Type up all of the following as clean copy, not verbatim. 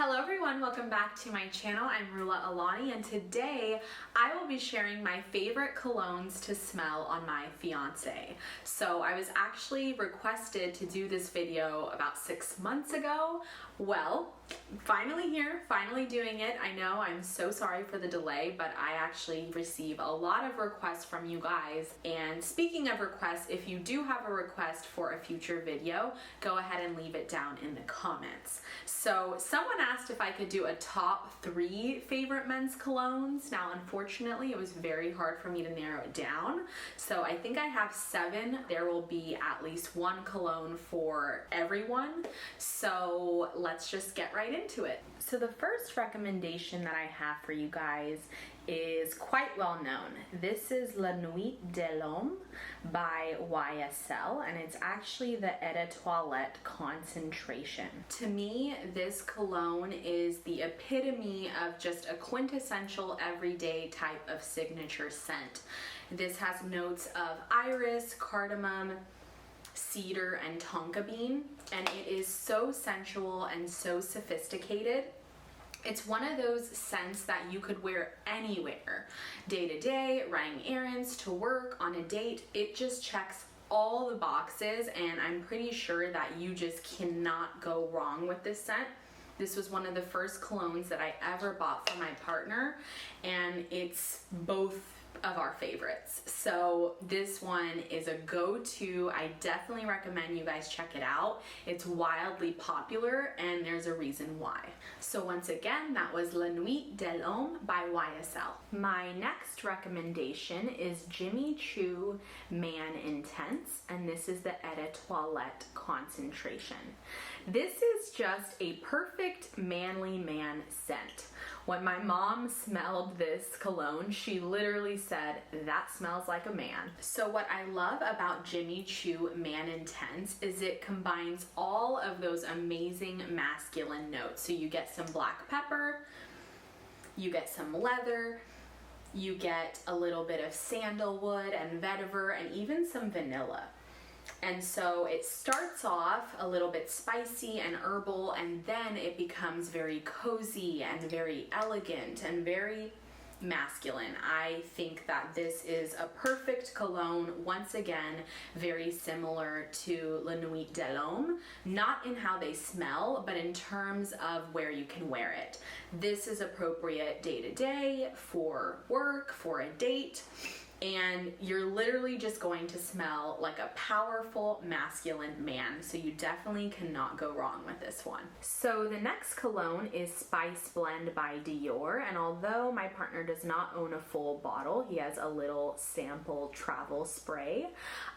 Hello everyone, welcome back to my channel. I'm Rulla Alani, and today I will be sharing my favorite colognes to smell on my fiance. So I was actually requested to do this video about 6 months ago. Well, finally here, finally doing it. I know, I'm so sorry for the delay, but I actually receive a lot of requests from you guys. And speaking of requests, if you do have a request for a future video, go ahead and leave it down in the comments. So someone asked if I could do a top 3 favorite men's colognes. Now, unfortunately, it was very hard for me to narrow it down. So I think I have 7. There will be at least 1 cologne for everyone. So let's just get right into it. So the first recommendation that I have for you guys is quite well known. This is La Nuit de l'Homme by YSL, and it's actually the Eau de Toilette concentration. To me, this cologne is the epitome of just a quintessential everyday type of signature scent. This has notes of iris, cardamom, cedar, and tonka bean, and it is so sensual and so sophisticated. It's one of those scents that you could wear anywhere, day to day, running errands, to work, on a date. It just checks all the boxes, and I'm pretty sure that you just cannot go wrong with this scent. This was one of the first colognes that I ever bought for my partner, and it's both of our favorites. So this one is a go-to. I definitely recommend you guys check it out. It's wildly popular, and there's a reason why. So once again, that was La Nuit de l'Homme by YSL. My next recommendation is Jimmy Choo Man Intense, and this is the Eau de Toilette concentration. This is just a perfect manly man scent. When my mom smelled this cologne, she literally said, "That smells like a man." So what I love about Jimmy Choo Man Intense is it combines all of those amazing masculine notes. So you get some black pepper, you get some leather, you get a little bit of sandalwood and vetiver, and even some vanilla. And so it starts off a little bit spicy and herbal, and then it becomes very cozy and very elegant and very masculine. I think that this is a perfect cologne, once again, very similar to La Nuit de l'Homme, not in how they smell, but in terms of where you can wear it. This is appropriate day to day, for work, for a date, and you're literally just going to smell like a powerful masculine man, so you definitely cannot go wrong with this one. So the next cologne is Spice Blend by Dior, and although my partner does not own a full bottle, he has a little sample travel spray.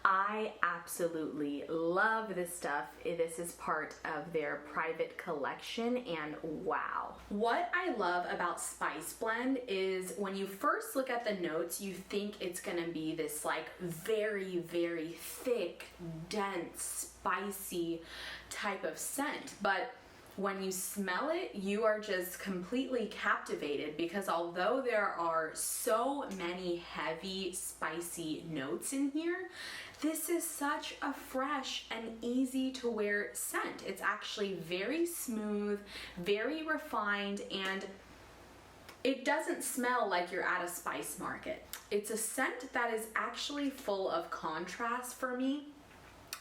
I absolutely love this stuff. This is part of their private collection, and wow. What I love about Spice Blend is when you first look at the notes, you think it's gonna be this like very, very thick, dense, spicy type of scent, but when you smell it, you are just completely captivated, because although there are so many heavy, spicy notes in here, this is such a fresh and easy to wear scent. It's actually very smooth, very refined, and it doesn't smell like you're at a spice market. It's a scent that is actually full of contrast for me,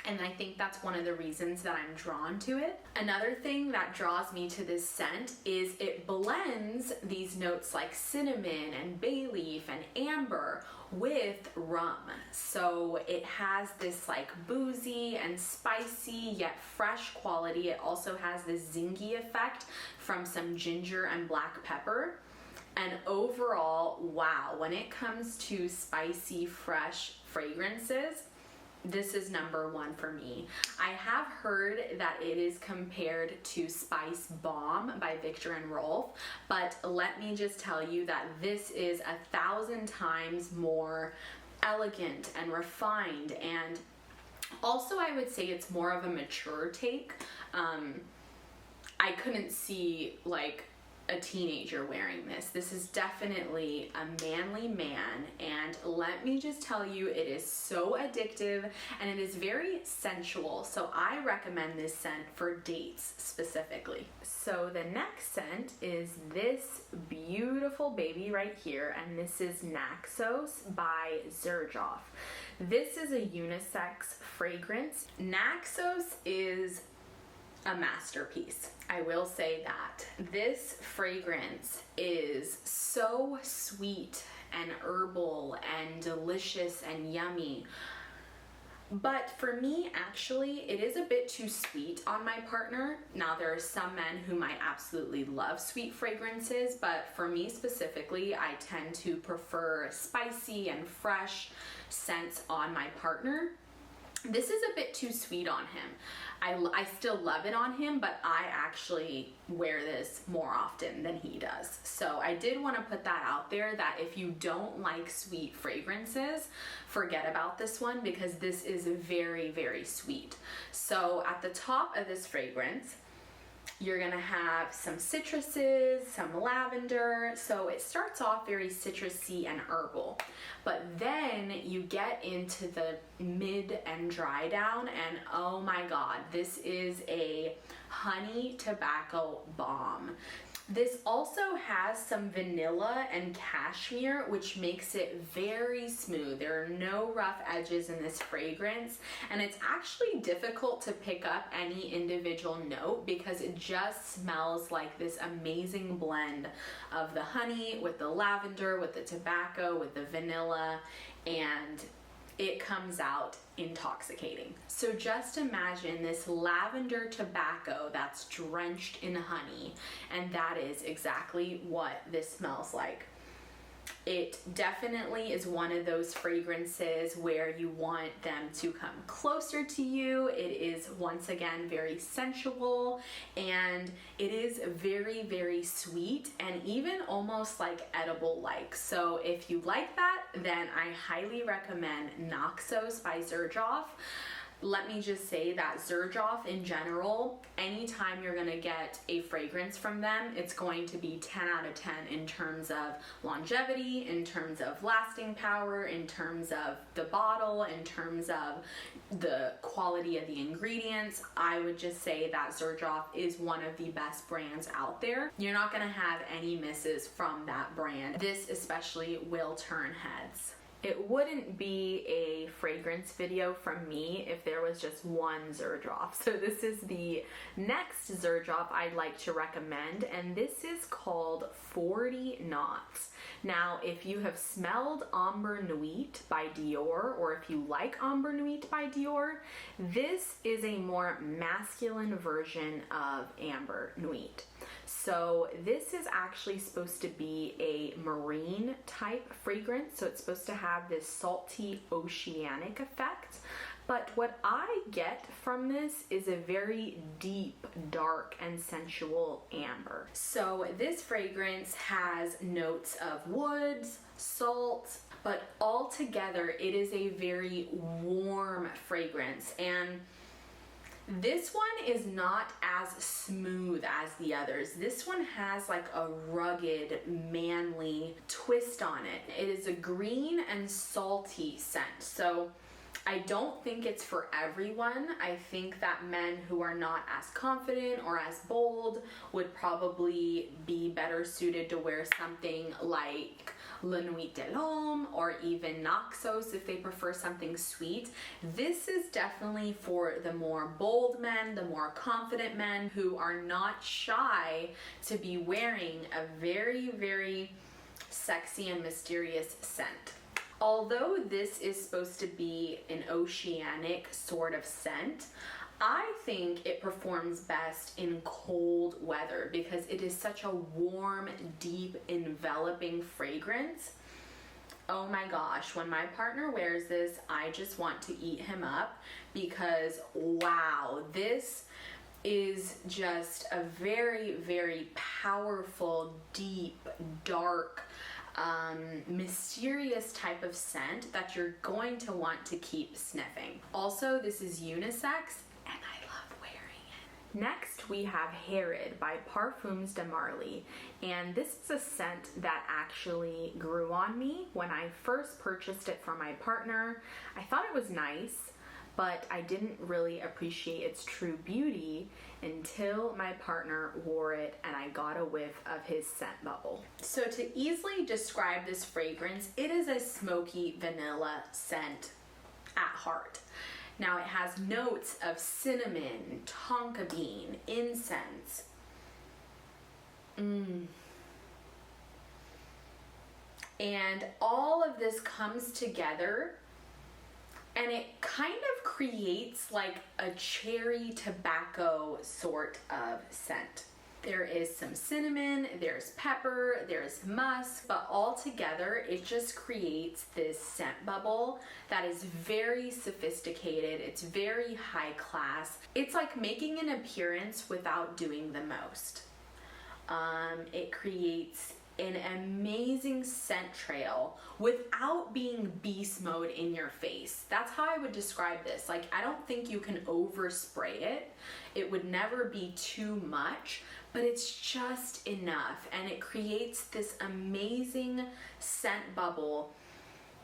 and I think that's one of the reasons that I'm drawn to it. Another thing that draws me to this scent is it blends these notes like cinnamon and bay leaf and amber with rum. So it has this like boozy and spicy yet fresh quality. It also has this zingy effect from some ginger and black pepper. And overall, wow, when it comes to spicy, fresh fragrances, this is #1 for me. I have heard that it is compared to Spice Bomb by Viktor and Rolf, but let me just tell you that this is 1,000 times more elegant and refined, and also I would say it's more of a mature take. I couldn't see like a teenager wearing this. This is definitely a manly man, and let me just tell you, it is so addictive and it is very sensual. So I recommend this scent for dates specifically. So the next scent is this beautiful baby right here, and this is Naxos by Xerjoff. This is a unisex fragrance. Naxos is a masterpiece. I will say that. This fragrance is so sweet and herbal and delicious and yummy. But for me, actually, it is a bit too sweet on my partner. Now, there are some men who might absolutely love sweet fragrances, but for me specifically, I tend to prefer spicy and fresh scents on my partner. This is a bit too sweet on him. I still love it on him, but I actually wear this more often than he does. So I did want to put that out there, that if you don't like sweet fragrances, forget about this one, because this is very, very sweet. So at the top of this fragrance, you're gonna have some citruses, some lavender. So it starts off very citrusy and herbal, but then you get into the mid and dry down, and oh my God, this is a honey tobacco bomb. This also has some vanilla and cashmere, which makes it very smooth. There are no rough edges in this fragrance, and it's actually difficult to pick up any individual note because it just smells like this amazing blend of the honey with the lavender, with the tobacco, with the vanilla, and it comes out intoxicating. So just imagine this lavender tobacco that's drenched in honey, and that is exactly what this smells like. It definitely is one of those fragrances where you want them to come closer to you. It is, once again, very sensual, and it is very, very sweet and even almost like edible-like. So if you like that, then I highly recommend Naxos by Xerjoff. Let me just say that Xerjoff in general, anytime you're gonna get a fragrance from them, it's going to be 10 out of 10 in terms of longevity, in terms of lasting power, in terms of the bottle, in terms of the quality of the ingredients. I would just say that Xerjoff is one of the best brands out there. You're not gonna have any misses from that brand. This especially will turn heads. It wouldn't be a fragrance video from me if there was just one Xerjoff. So this is the next Xerjoff I'd like to recommend, and this is called 40 Knots. Now, if you have smelled Amber Nuit by Dior, or if you like Amber Nuit by Dior, this is a more masculine version of Amber Nuit. So this is actually supposed to be a marine type fragrance, so it's supposed to have this salty oceanic effect. But what I get from this is a very deep, dark, and sensual amber. So this fragrance has notes of woods, salt, but all together it is a very warm fragrance. And this one is not as smooth as the others. This one has like a rugged, manly twist on it. It is a green and salty scent. So I don't think it's for everyone. I think that men who are not as confident or as bold would probably be better suited to wear something like La Nuit de l'Homme or even Naxos if they prefer something sweet. This is definitely for the more bold men, the more confident men who are not shy to be wearing a very, very sexy and mysterious scent. Although this is supposed to be an oceanic sort of scent, I think it performs best in cold weather because it is such a warm, deep, enveloping fragrance. Oh my gosh, when my partner wears this, I just want to eat him up because wow, this is just a very, very powerful, deep, dark, mysterious type of scent that you're going to want to keep sniffing. Also, this is unisex, and I love wearing it. Next, we have Herod by Parfums de Marly, and this is a scent that actually grew on me when I first purchased it for my partner. I thought it was nice, but I didn't really appreciate its true beauty until my partner wore it and I got a whiff of his scent bubble. So to easily describe this fragrance, it is a smoky vanilla scent at heart. Now it has notes of cinnamon, tonka bean, incense. And all of this comes together and it kind of creates like a cherry tobacco sort of scent. There is some cinnamon, there's pepper, there's musk, but all together it just creates this scent bubble that is very sophisticated. It's very high class. It's like making an appearance without doing the most. It creates an amazing scent trail without being beast mode in your face. That's how I would describe this. Like, I don't think you can overspray it. It would never be too much, but it's just enough. And it creates this amazing scent bubble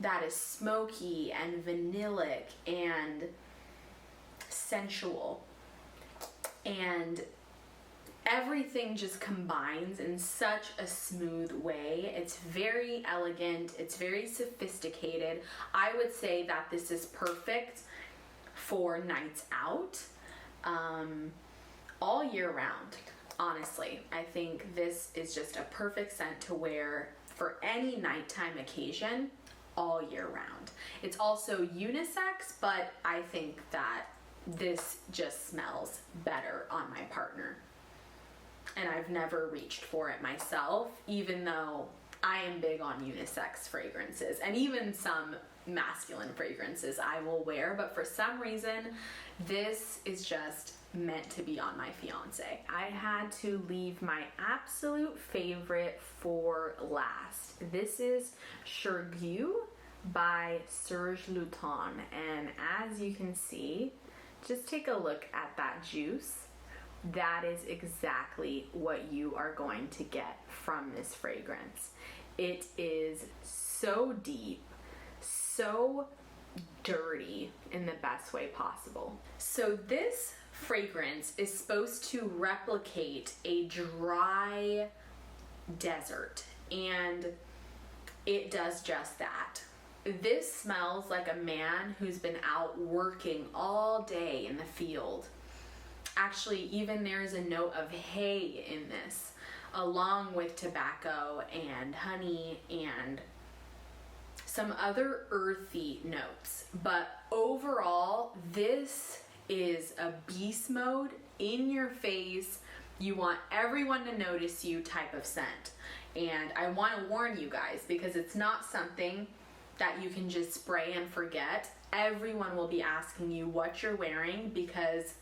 that is smoky and vanillic and sensual. And everything just combines in such a smooth way. It's very elegant, it's very sophisticated. I would say that this is perfect for nights out, all year round. Honestly, I think this is just a perfect scent to wear for any nighttime occasion all year round. It's also unisex, but I think that this just smells better on my partner. And I've never reached for it myself, even though I am big on unisex fragrances and even some masculine fragrances I will wear, but for some reason this is just meant to be on my fiance. I had to leave my absolute favorite for last. This is Chergue by Serge Lutens, and as you can see, just take a look at that juice. That is exactly what you are going to get from this fragrance. It is so deep, so dirty in the best way possible. So this fragrance is supposed to replicate a dry desert, and it does just that. This smells like a man who's been out working all day in the field. Actually, even there's a note of hay in this, along with tobacco and honey and some other earthy notes. But overall, this is a beast mode, in your face, you want everyone to notice you type of scent. And I want to warn you guys, because it's not something that you can just spray and forget. Everyone will be asking you what you're wearing, because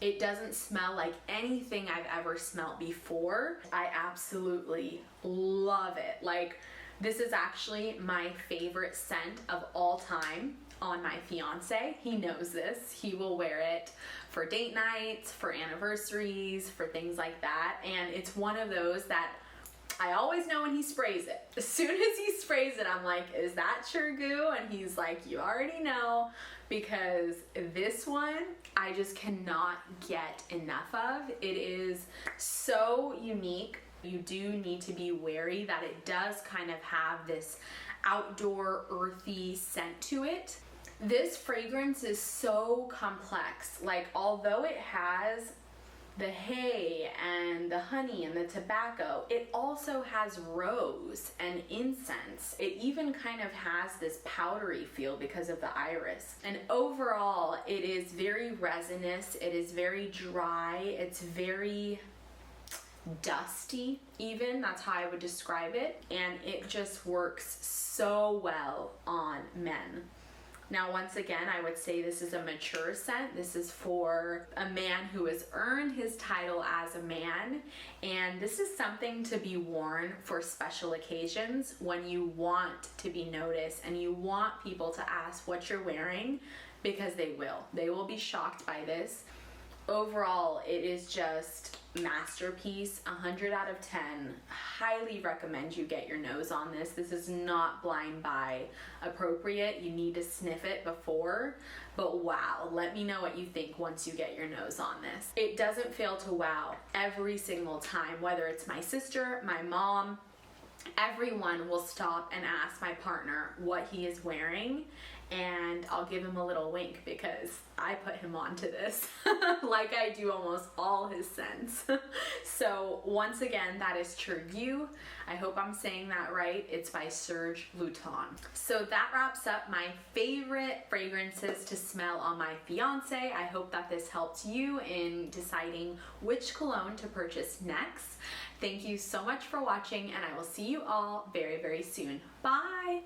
it doesn't smell like anything I've ever smelled before. I absolutely love it. Like, this is actually my favorite scent of all time on my fiance. He knows this. He will wear it for date nights, for anniversaries, for things like that. And it's one of those that I always know when he sprays it. As soon as he sprays it, I'm like, is that Chergue? And he's like, you already know, because this one I just cannot get enough of. It is so unique. You do need to be wary that it does kind of have this outdoor earthy scent to it. This fragrance is so complex. Like, although it has the hay and the honey and the tobacco, it also has rose and incense. It even kind of has this powdery feel because of the iris. And overall, it is very resinous, it is very dry, it's very dusty even, that's how I would describe it. And it just works so well on men. Now, once again, I would say this is a mature scent. This is for a man who has earned his title as a man, and this is something to be worn for special occasions when you want to be noticed and you want people to ask what you're wearing, because they will. They will be shocked by this. overall, it is just masterpiece, 100 out of 10. Highly recommend you get your nose on this. This is not blind buy appropriate. You need to sniff it before, but wow, let me know what you think once you get your nose on this. It doesn't fail to wow every single time, whether it's my sister, my mom, everyone will stop and ask my partner what he is wearing, and I'll give him a little wink because I put him onto this like I do almost all his scents. So once again, that is Tergue. I hope I'm saying that right. It's by Serge Lutens. So that wraps up my favorite fragrances to smell on my fiance. I hope that this helped you in deciding which cologne to purchase next. Thank you so much for watching, and I will see you all very, very soon. Bye!